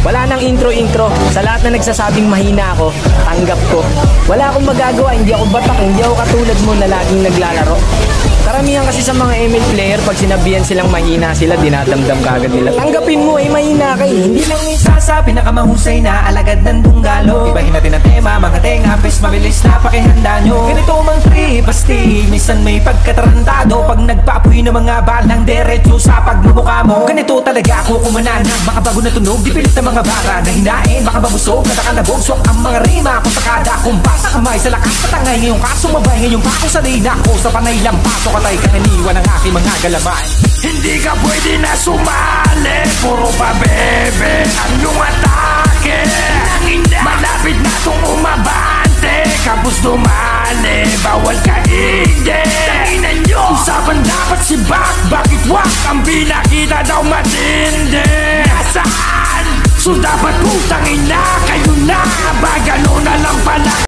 Wala nang intro-intro. Sa lahat na nagsasabing mahina ako, tanggap ko. Wala akong magagawa, hindi ako batak, hindi ako katulad mo na laging naglalaro. Karamihan kasi sa mga ML player, pag sinabihan silang mahina sila, dinadamdam kagad nila. Tanggapin mo, mahina ka eh. Hindi lang isa sa pinakamahusay na alagad ng tunggalo. Ibahin natin ang tema, mga tenga, pes, mabilis na pakihanda nyo. Ganito mang trip, basti, minsan may pagkatarantado. Pag nagpaapoy ng mga balang derecho sa pagmumukha mo. Ganito talaga ako kumanana, makabago na tunog, di pilit na mga bara na hinain, baka mabusog, natakalabog, swak ang mga rima. Kung sakada, kumbasa kamay sa lakas, patangay ngayong kaso, mabay ngayong pako, sanay na ako sa panay lampaso. Katay ka naniwan ang aking mga galaman. Hindi ka pwede na sumali, puro pa bebe ang iyong atake. Malapit na itong umabante, kapos dumali, bawal ka hindi. Tanginan nyo, usapan dapat si Bak, bakit wak ang pinakita daw matindi? Nasaan? So dapat putang ina,